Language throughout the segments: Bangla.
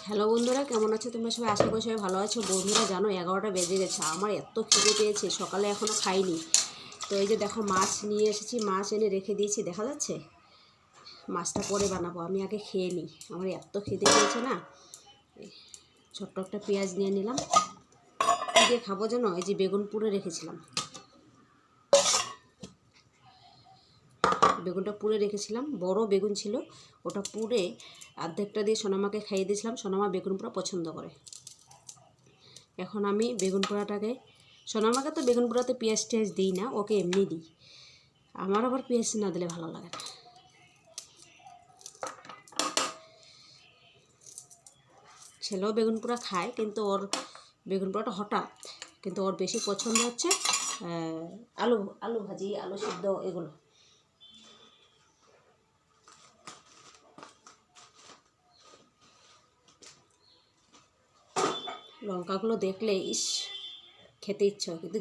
হ্যালো বন্ধুরা, কেমন আছো তোমরা সবাই? আশা করি সবাই ভালো আছো। বন্ধুরা জানো 11টা বেজে গেছে, আমার এত খিদে পেয়েছে, সকালে এখনও খাইনি। তো এই যে দেখো মাছ নিয়ে এসেছি, মাছ এনে রেখে দিয়েছি, দেখা যাচ্ছে। মাছটা পরে বানাবো, আমি আগে খেয়ে নিই, আমার এত খিদে পেয়েছে না। ছোট্ট একটা পেঁয়াজ নিয়ে নিলাম, কী দিয়ে খাবো যেন, এই যে বেগুন পুড়ে রেখেছিলাম, বেগুনটা পুড়ে রেখেছিলাম, বড় বেগুন ছিল, ওটা পুড়ে অর্ধেকটা দিয়ে সোনামাকে খাইয়ে দিয়েছিলাম। সোনামা বেগুন পোড়া পছন্দ করে। এখন আমি বেগুন পোড়াটাকে, সোনামাকে তো বেগুন পোড়াতে পেঁয়াজ টেয়াজ দিই না, ওকে এমনি দিই। আমার আবার পেঁয়াজ না দিলে ভালো লাগে না। ছেলেও বেগুন পোড়া খায়, কিন্তু ওর বেগুন পোড়াটা হঠাৎ, কিন্তু ওর বেশি পছন্দ হচ্ছে আলু আলু ভাজি, আলু সিদ্ধ, এগুলো। লঙ্কাগুলো দেখলে ইস খেতে ইচ্ছা হয়, কিন্তু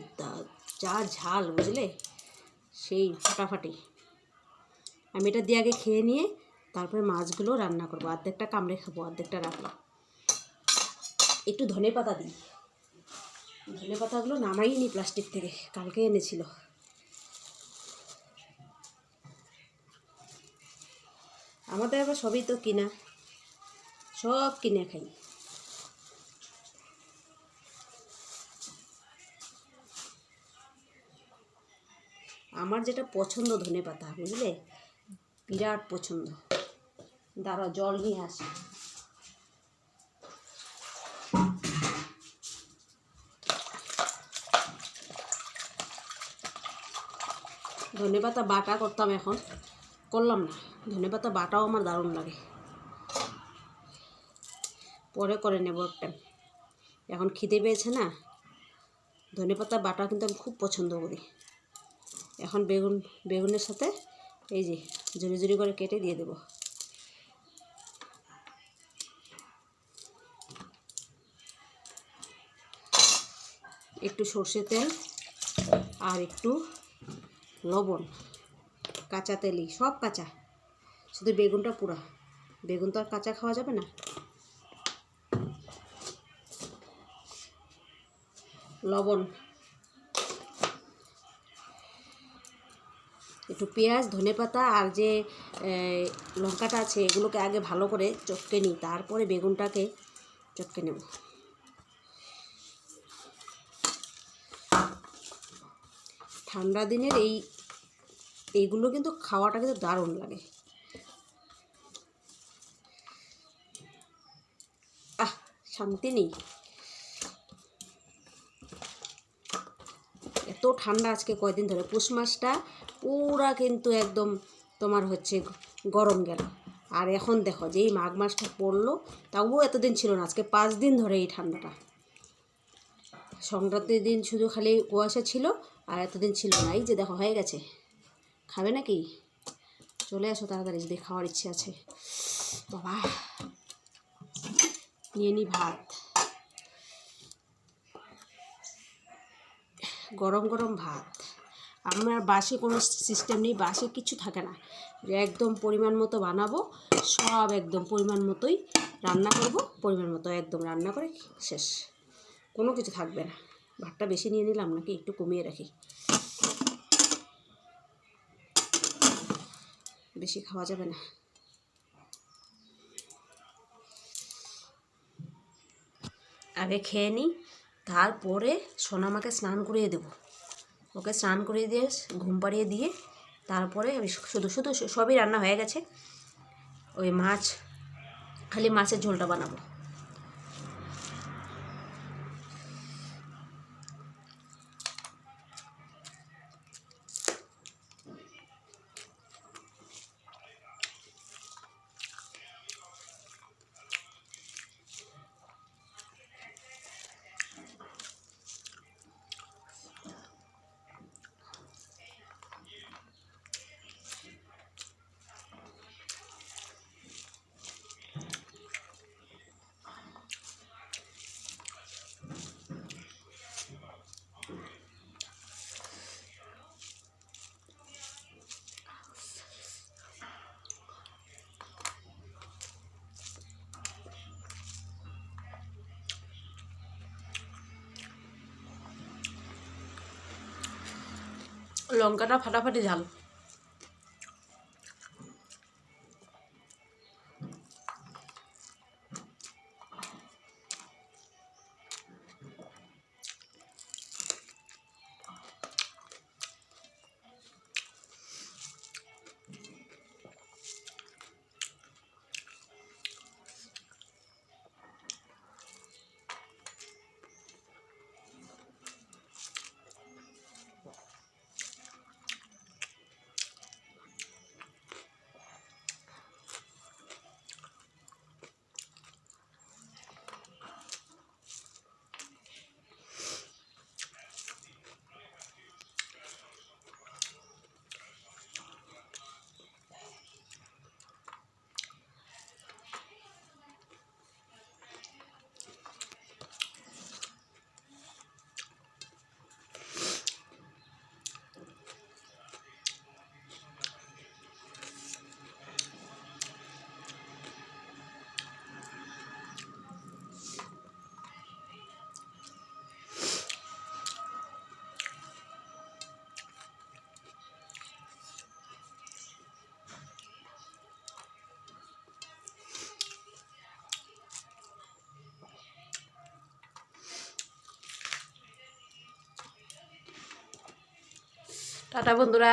যা ঝাল, বুঝলে, সেই ফাটাফাটি। আমি এটা দিয়ে আগে খেয়ে নিয়ে তারপরে মাছগুলো রান্না করবো। অর্ধেকটা কামড়ে খাবো, অর্ধেকটা রাখবো। একটু ধনে পাতা দিই, ধনে পাতাগুলো নামাইনি প্লাস্টিক থেকে, কালকে এনেছিল। আমাদের আবার সবই তো কিনা, সব কিনে খাই। আমার যেটা পছন্দ ধনে পাতা, বুঝলে, বিরাট পছন্দ। দাঁড়া, জল নিয়ে আসি। ধনে পাতা বাটা করতাম, এখন করলাম না। ধনে পাতা বাটাও আমার দারুণ লাগে, পরে করে নেব একটা। এখন খিদে পেয়েছে না, ধনে পাতা বাটা কিন্তু আমি খুব পছন্দ করি। এখন বেগুনের সাথে এই যে ঝুরি ঝুরি করে কেটে দিয়ে দেব। একটু সর্ষে তেল আর একটু লবণ, কাঁচা তেলই, সব কাঁচা, শুধু বেগুনটা পুরা। বেগুন তো আর কাঁচা খাওয়া যাবে না। লবণ, একটু পেঁয়াজ, ধনে পাতা আর যে লঙ্কাটা আছে, এগুলোকে আগে ভালো করে চটকে নিই, তারপরে বেগুনটাকে চটকে নেব। ঠান্ডা দিনের এইগুলো কিন্তু খাওয়াটা কিন্তু দারুণ লাগে। শান্তি নেই, এত ঠান্ডা আজকে কয়দিন ধরে। পৌষ মাসটা পুরা কিন্তু একদম তোমার হচ্ছে গরম গেল। আর এখন দেখো যে এই মাঘ মাসটা পড়লো, তাও এতদিন ছিল না, আজকে 5 দিন ধরে এই ঠান্ডাটা। সংক্রান্তির দিন শুধু খালি কুয়াশা ছিল, আর এতদিন ছিল না। এই যে দেখো হয়ে গেছে। খাবে নাকি? চলে আসো তাড়াতাড়ি, যদি খাওয়ার ইচ্ছে আছে। বাবা, নিয়ে নি ভাত, গরম গরম ভাত। আমার বাসি কোনো সিস্টেম নেই, বাসি কিছু থাকে না, যে একদম পরিমাণ মতো বানাবো, সব একদম পরিমাণ মতোই রান্না করব, পরিমাণ মতো একদম রান্না করে শেষ, কোনো কিছু থাকবে না। ভাতটা বেশি নিয়ে নিলাম নাকি, একটু কমিয়ে রাখি, বেশি খাওয়া যাবে না। আগে খেয়ে নিই, তারপরে সোনামাকে স্নান করিয়ে দেব। ওকে স্নান করিয়ে দিয়ে, ঘুম পাড়িয়ে দিয়ে, তারপরে আমি শুধু সবই রান্না হয়ে গেছে। ওই মাছ, খালি মাছের ঝোলটা বানাবো। লঙ্কাটা ফাটাফাটি ঝাল। টাটা বন্ধুরা।